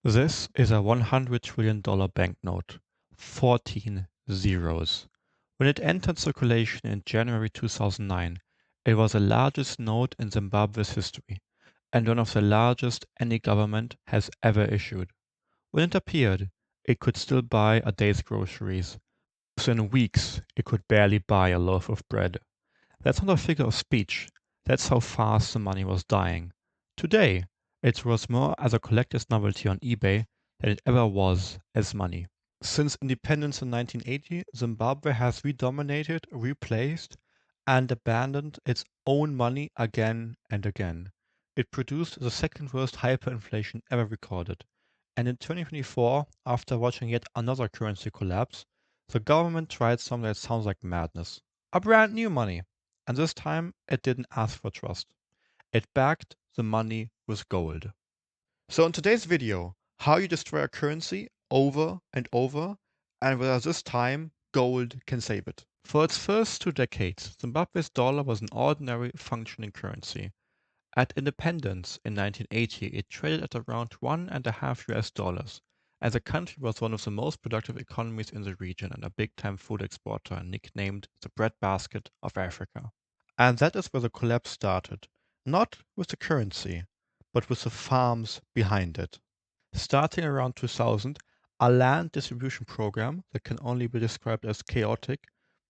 This is a $100 trillion banknote. 14 zeros. When it entered circulation in January 2009, it was the largest note in Zimbabwe's history and one of the largest any government has ever issued. When it appeared, it could still buy a day's groceries. Within weeks, it could barely buy a loaf of bread. That's not a figure of speech. That's how fast the money was dying. Today, it's worth more as a collector's novelty on eBay than it ever was as money. Since independence in 1980, Zimbabwe has redominated, replaced, and abandoned its own money again and again. It produced the second worst hyperinflation ever recorded. And in 2024, after watching yet another currency collapse, the government tried something that sounds like madness. A brand new money. And this time, it didn't ask for trust. It backed the money with gold. So in today's video, how you destroy a currency over and over, and whether this time gold can save it. For its first 2 decades, Zimbabwe's dollar was an ordinary functioning currency. At independence in 1980, it traded at around $1.50, and the country was one of the most productive economies in the region and a big-time food exporter, nicknamed the breadbasket of Africa. And that is where the collapse started, not with the currency, but with the farms behind it. Starting around 2000, a land distribution program that can only be described as chaotic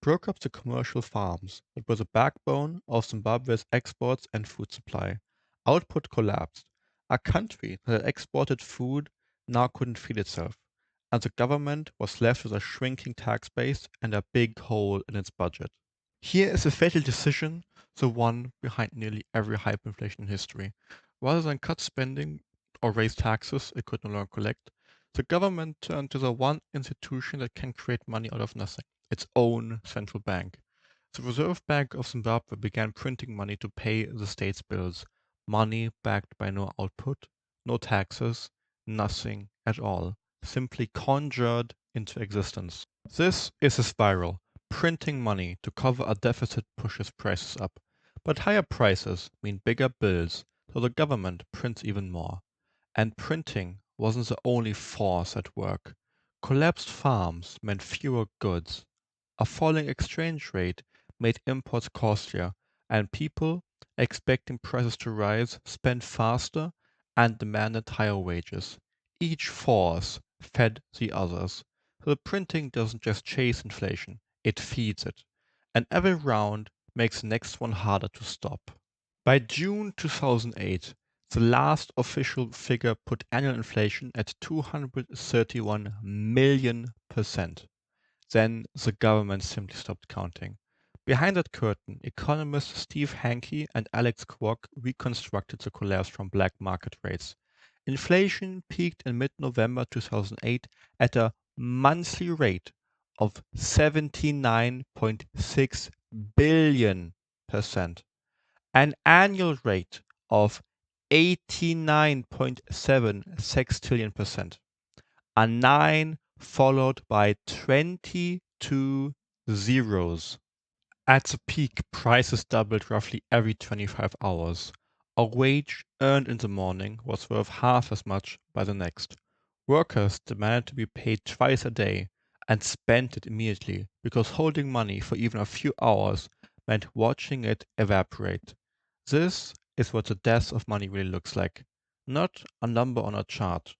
broke up the commercial farms that were the backbone of Zimbabwe's exports and food supply. Output collapsed. A country that exported food now couldn't feed itself, and the government was left with a shrinking tax base and a big hole in its budget. Here is a fatal decision, the one behind nearly every hyperinflation in history. Rather than cut spending or raise taxes it could no longer collect, the government turned to the one institution that can create money out of nothing, its own central bank. The Reserve Bank of Zimbabwe began printing money to pay the state's bills, money backed by no output, no taxes, nothing at all, simply conjured into existence. This is a spiral. Printing money to cover a deficit pushes prices up. But higher prices mean bigger bills, so the government prints even more. And printing wasn't the only force at work. Collapsed farms meant fewer goods. A falling exchange rate made imports costlier, and people, expecting prices to rise, spent faster and demanded higher wages. Each force fed the others. So the printing doesn't just chase inflation, it feeds it. And every round makes the next one harder to stop. By June 2008, the last official figure put annual inflation at 231 million%. Then the government simply stopped counting. Behind that curtain, economists Steve Hanke and Alex Kwok reconstructed the collapse from black market rates. Inflation peaked in mid-November 2008 at a monthly rate of 79.6 billion%, an annual rate of 89.7 sextillion%. A 9 followed by 22 zeros. At the peak, prices doubled roughly every 25 hours. A wage earned in the morning was worth half as much by the next. Workers demanded to be paid twice a day and spent it immediately because holding money for even a few hours meant watching it evaporate. This is what the death of money really looks like. Not a number on a chart,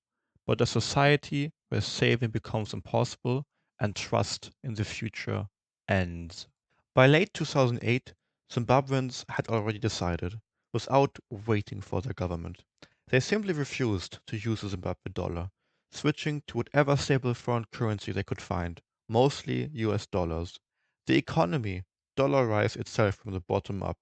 but a society where saving becomes impossible and trust in the future ends. By late 2008, Zimbabweans had already decided, without waiting for their government. They simply refused to use the Zimbabwe dollar, switching to whatever stable foreign currency they could find, mostly US dollars. The economy dollarized itself from the bottom up.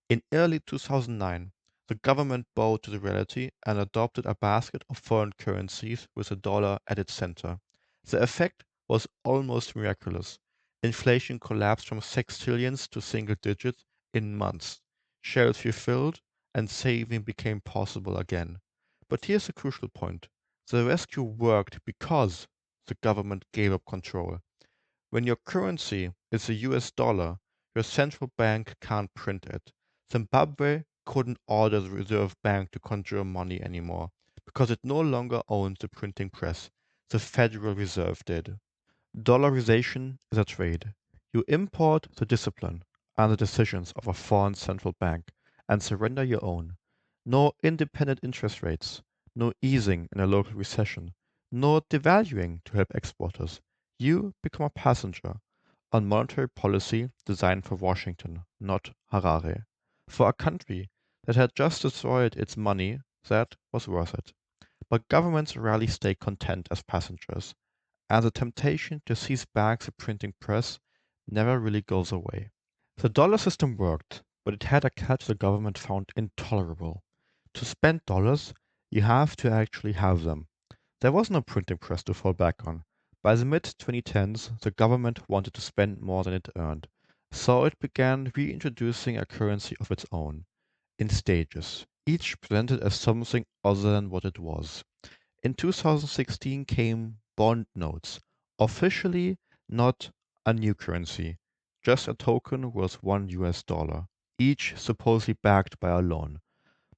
In early 2009, the government bowed to the reality and adopted a basket of foreign currencies with the dollar at its center. The effect was almost miraculous. Inflation collapsed from sextillions to single digits in months. Shelves refilled and saving became possible again. But here's the crucial point. The rescue worked because the government gave up control. When your currency is the US dollar, your central bank can't print it. Zimbabwe couldn't order the Reserve Bank to conjure money anymore because it no longer owned the printing press. The Federal Reserve did. Dollarization is a trade. You import the discipline and the decisions of a foreign central bank and surrender your own. No independent interest rates, no easing in a local recession, no devaluing to help exporters. You become a passenger on monetary policy designed for Washington, not Harare. For a country that had just destroyed its money, that was worth it. But governments rarely stay content as passengers, and the temptation to seize back the printing press never really goes away. The dollar system worked, but it had a catch the government found intolerable. To spend dollars, you have to actually have them. There was no printing press to fall back on. By the mid 2010s, the government wanted to spend more than it earned, so it began reintroducing a currency of its own, in stages, each presented as something other than what it was. In 2016 came bond notes, officially not a new currency, just a token worth $1, each supposedly backed by a loan.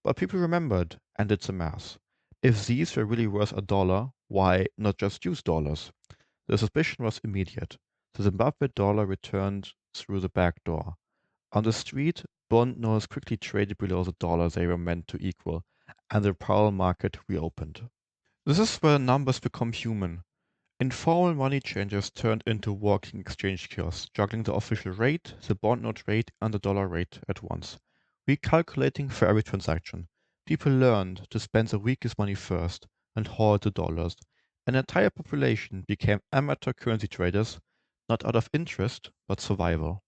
But people remembered and did the math. If these were really worth a dollar, why not just use dollars? The suspicion was immediate. The Zimbabwe dollar returned through the back door. On the street, bond notes quickly traded below the dollar they were meant to equal, and the parallel market reopened. This is where numbers become human. Informal money changers turned into walking exchange kiosks, juggling the official rate, the bond note rate, and the dollar rate at once. Recalculating for every transaction. People learned to spend the weakest money first and hoard the dollars. An entire population became amateur currency traders, not out of interest, but survival.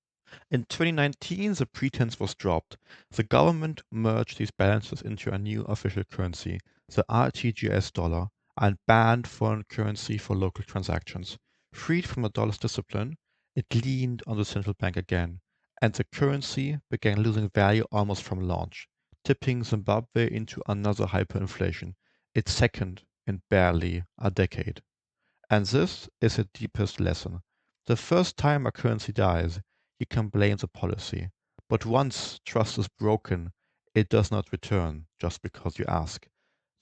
In 2019, the pretense was dropped. The government merged these balances into a new official currency, the RTGS dollar, and banned foreign currency for local transactions. Freed from the dollar's discipline, it leaned on the central bank again, and the currency began losing value almost from launch, tipping Zimbabwe into another hyperinflation, its second in barely a decade. And this is the deepest lesson. The first time a currency dies, you can blame the policy. But once trust is broken, it does not return just because you ask.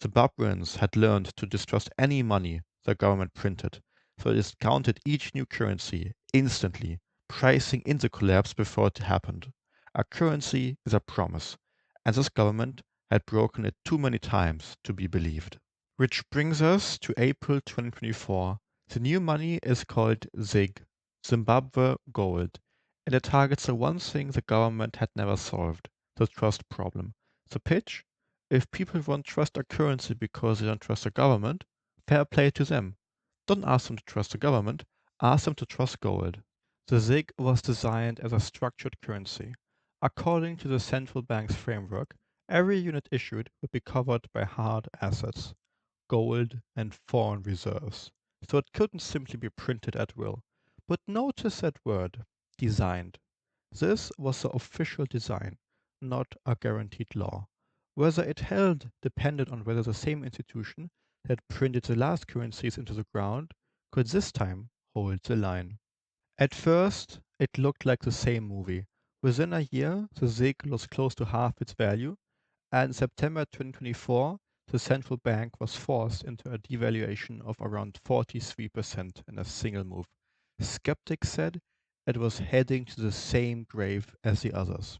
Zimbabweans had learned to distrust any money the government printed, so they discounted each new currency instantly, pricing in the collapse before it happened. A currency is a promise, and this government had broken it too many times to be believed. Which brings us to April 2024. The new money is called ZIG, Zimbabwe Gold, and it targets the one thing the government had never solved, the trust problem. The pitch? If people won't trust a currency because they don't trust the government, fair play to them. Don't ask them to trust the government, ask them to trust gold. The ZIG was designed as a structured currency. According to the central bank's framework, every unit issued would be covered by hard assets, gold, and foreign reserves, so it couldn't simply be printed at will. But notice that word, designed. This was the official design, not a guaranteed law. Whether it held depended on whether the same institution that printed the last currencies into the ground could this time hold the line. At first, it looked like the same movie. Within a year, the ZiG lost close to half its value, and in September 2024, the central bank was forced into a devaluation of around 43% in a single move. Skeptics said it was heading to the same grave as the others.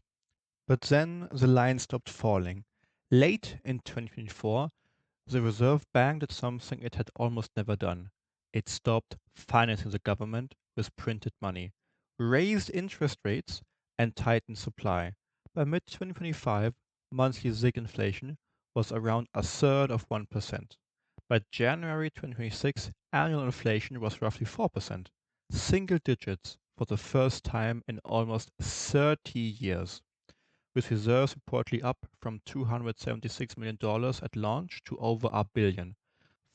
But then the line stopped falling. Late in 2024, the Reserve Bank did something it had almost never done. It stopped financing the government with printed money, raised interest rates, and tightened supply. By mid 2025, monthly ZIG inflation was around a third of 1%. By January 2026, annual inflation was roughly 4%, single digits for the first time in almost 30 years, with reserves reportedly up from $276 million at launch to over a billion.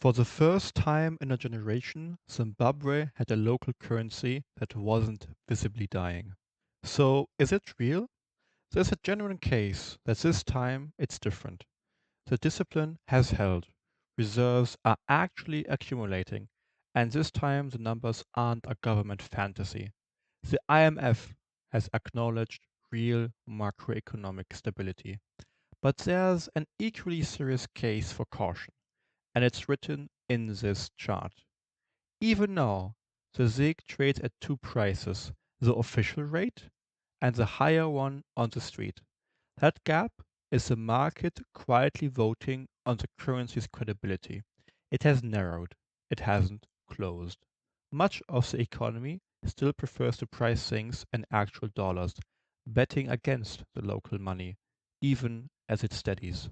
For the first time in a generation, Zimbabwe had a local currency that wasn't visibly dying. So, is it real? There's a genuine case that this time it's different. The discipline has held. Reserves are actually accumulating, and this time the numbers aren't a government fantasy. The IMF has acknowledged real macroeconomic stability. But there's an equally serious case for caution. and it's written in this chart. Even now, the ZiG trades at two prices, the official rate and the higher one on the street. That gap is the market quietly voting on the currency's credibility. It has narrowed, it hasn't closed. Much of the economy still prefers to price things in actual dollars, betting against the local money, even as it steadies.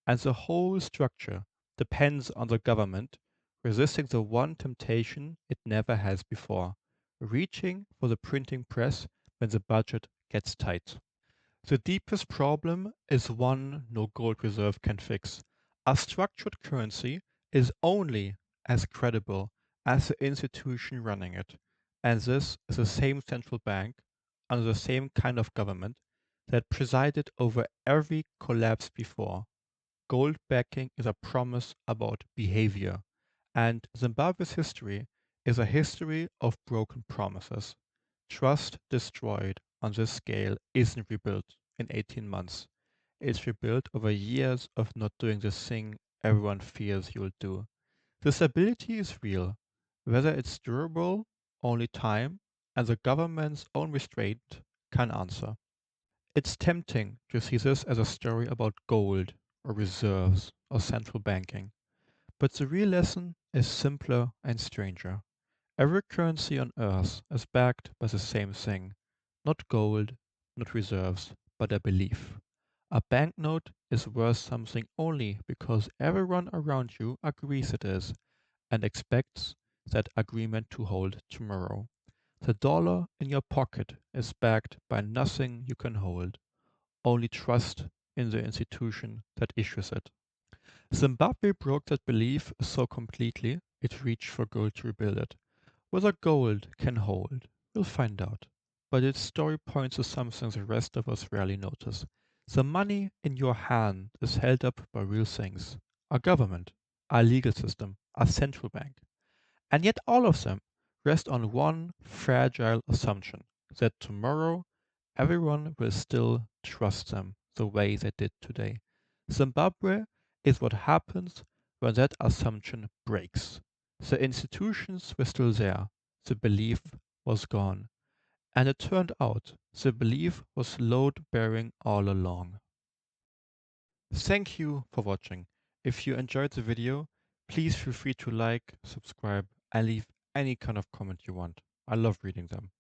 And the whole structure depends on the government resisting the one temptation it never has before, reaching for the printing press when the budget gets tight. The deepest problem is one no gold reserve can fix. A structured currency is only as credible as the institution running it, and this is the same central bank under the same kind of government that presided over every collapse before. Gold backing is a promise about behavior, and Zimbabwe's history is a history of broken promises. Trust destroyed on this scale isn't rebuilt in 18 months. It's rebuilt over years of not doing the thing everyone fears you'll do. The stability is real. Whether it's durable, only time and the government's own restraint can answer. It's tempting to see this as a story about gold or reserves or central banking. But the real lesson is simpler and stranger. Every currency on earth is backed by the same thing. Not gold, not reserves, but a belief. A banknote is worth something only because everyone around you agrees it is and expects that agreement to hold tomorrow. The dollar in your pocket is backed by nothing you can hold, only trust in the institution that issues it. Zimbabwe broke that belief so completely it reached for gold to rebuild it. Whether gold can hold, we'll find out. But its story points to something the rest of us rarely notice. The money in your hand is held up by real things. A government, a legal system, a central bank. And yet all of them rest on one fragile assumption that tomorrow everyone will still trust them the way they did today. Zimbabwe is what happens when that assumption breaks. The institutions were still there, the belief was gone. And it turned out the belief was load bearing all along. Thank you for watching. If you enjoyed the video, please feel free to like, subscribe, and leave any kind of comment you want. I love reading them.